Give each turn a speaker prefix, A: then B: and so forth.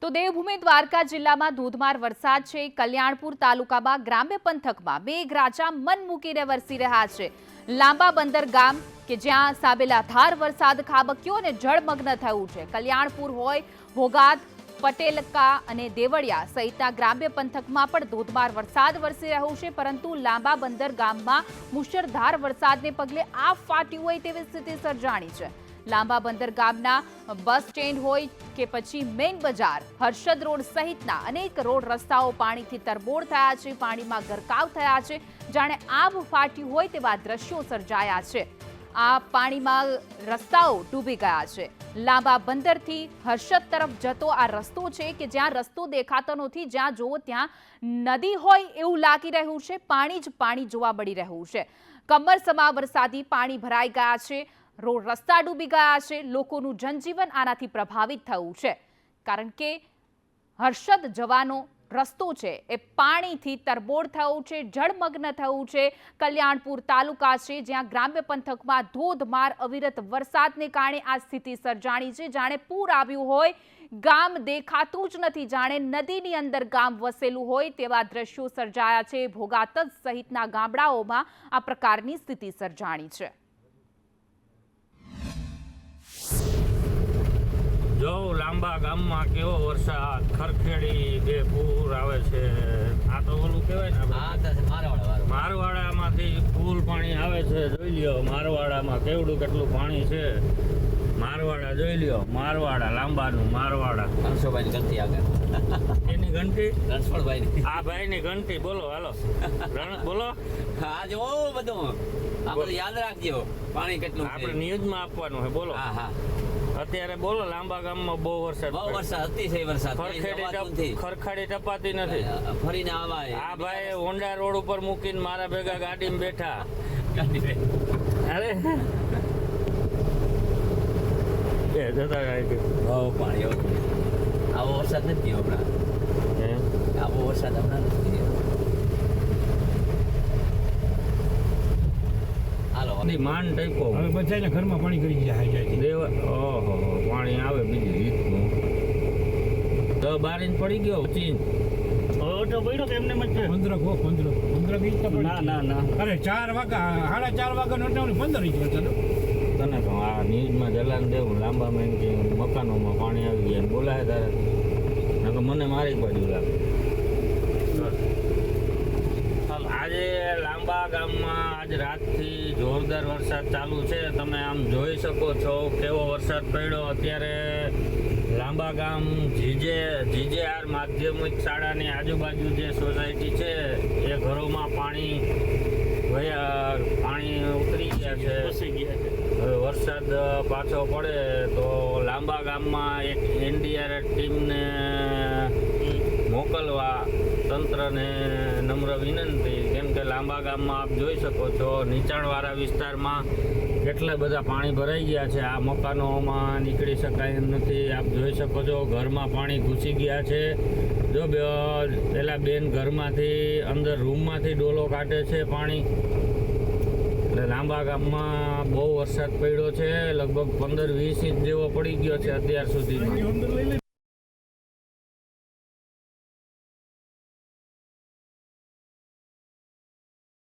A: તો દેવભૂમિ દ્વારકા જિલ્લામાં ધોધમાર વરસાદ છે। કલ્યાણપુર તાલુકામાં ગ્રામ્ય પંથકમાં મેઘરાજા મન મૂકીને વરસી રહ્યા છે। લાંબા બંદર ગામ કે જ્યાં સાબેલા ધાર વરસાદ ખાબક્યો અને જળમગ્ન થયું છે। કલ્યાણપુર હોય, ભોગાત, પટેલકા અને દેવળિયા સહિતના ગ્રામ્ય પંથકમાં પણ ધોધમાર વરસાદ વરસી રહ્યો છે, પરંતુ લાંબા બંદર ગામમાં મુશળધાર વરસાદને પગલે આબ ફાટ્યું હોય તેવી સ્થિતિ સર્જાણી છે। લાંબા બંદર ગામના બસ સ્ટેન્ડ હોય કે પછી મેઇન બજાર, હર્ષદ રોડ સહિતના અનેક રોડ રસ્તાઓ પાણીથી તરબોળ થયા છે, પાણીમાં ગરકાવ થયા છે। જાણે આબ ફાટ્યું હોય તેવા દ્રશ્યો સર્જાયા છે। આ પાણીમાં રસ્તાઓ ડૂબી ગયા છે। લાંબા બંદરથી હર્ષદ તરફ જતો આ રસ્તો છે કે જ્યાં રસ્તો દેખાતો નથી, જ્યાં જુઓ ત્યાં નદી હોય એવું લાગી રહ્યું છે। પાણી જ પાણી જોવા મળી રહ્યું છે। કમરસમા વરસાદી પાણી ભરાઈ ગયા છે, રોડ રસ્તા ડૂબી ગયા છે, લોકોનું જનજીવન આનાથી પ્રભાવિત થયું છે, કારણ કે હર્ષદ જવાનો રસ્તો છે એ પાણીથી તરબોળ થયો છે, જળમગ્ન થયું છે। કલ્યાણપુર તાલુકા છે જ્યાં ગ્રામ્ય પંથકમાં ધોધમાર અવિરત વરસાદને કારણે આ સ્થિતિ સર્જાણી છે। જાણે પૂર આવ્યું હોય, ગામ દેખાતું જ નથી, જાણે નદીની અંદર ગામ વસેલું હોય તેવા દ્રશ્યો સર્જાયા છે। ભોગાત સહિતના ગામડાઓમાં આ પ્રકારની સ્થિતિ સર્જાણી છે।
B: જો લાંબા ગામમાં કેવો વરસાદ, ખરખેડી બે પૂર આવે છે। આ તો ઓલું કહેવાય ને, મારવાડામાંથી ફૂલ પાણી આવે છે। જોઈ લ્યો મારવાડામાં કેટલું પાણી છે। મારવાડા જોઈ લ્યો, મારવાડા લાંબાનું મારવાડા।
C: રણછોડભાઈની ઘંટી આગળ
B: એની ઘંટી,
C: રણછોડભાઈની
B: આ ભાઈની ઘંટી બોલો, હાલો બોલો।
C: હા જો બધું આ બધું યાદ રાખજો, પાણી કેટલું
B: આપણે ન્યૂઝમાં આપવાનું છે, બોલો।
C: હા હા
B: અત્યારે બોલો, લાંબા ગામમાં બહુ વરસાદ,
C: અતિશય વરસાદ,
B: ખરખડી ટપાતી નથી।
C: ફરીને આવાય।
B: આ ભાઈ હોન્ડા રોડ ઉપર મૂકીને મારા ભેગા ગાડીમાં બેઠા। અરે જતા
C: બહુ પાણી આવો વરસાદ નથી હમણાં, આવો વરસાદ હમણાં નથી।
B: માન ટાઈપો
D: હવે બધાને ઘરમાં પાણી કરી જાય
B: ઓહો પાણી આવે બીજી રીતનું। 10-12 ઇંચ પડી ગયો ચીન
D: તો પડ્યો કે એમને 15 ઇંચ તો
B: ના
D: અરે 4 વાગ્યા 4:30 વાગ્યા 15 ઇંચ વરસાદ।
B: તને કહું, આ ન્યૂઝમાં જલાન દેવું લાંબામાં કે મકાનોમાં પાણી આવી ગયા બોલાય તારે, મને મારી પડ્યું લાગે। આજે લાંબા ગામમાં આજ રાતથી જોરદાર વરસાદ ચાલુ છે। તમે આમ જોઈ શકો છો કેવો વરસાદ પડ્યો। અત્યારે લાંબા ગામ જીજેઆર માધ્યમિક શાળાની આજુબાજુ જે સોસાયટી છે એ ઘરોમાં પાણી ઉતરી ગયા છે। હવે વરસાદ પાછો પડે તો લાંબા ગામમાં એક NDRF ટીમને મોકલવા તંત્રને નમ્ર વિનંતી, કેમ કે લાંબા ગામમાં આપ જોઈ શકો છો નીચાણવાળા વિસ્તારમાં કેટલા બધા પાણી ભરાઈ ગયા છે। આ મકાનોમાં નીકળી શકાય એમ નથી। આપ જોઈ શકો છો ઘરમાં પાણી ઘૂસી ગયા છે। જો પેલા બેન ઘરમાંથી અંદર રૂમમાંથી ડોલો કાઢે છે પાણી। એટલે લાંબા ગામમાં બહુ વરસાદ પડ્યો છે, લગભગ 15-20 ઇંચ જેવો પડી ગયો છે અત્યાર સુધીમાં।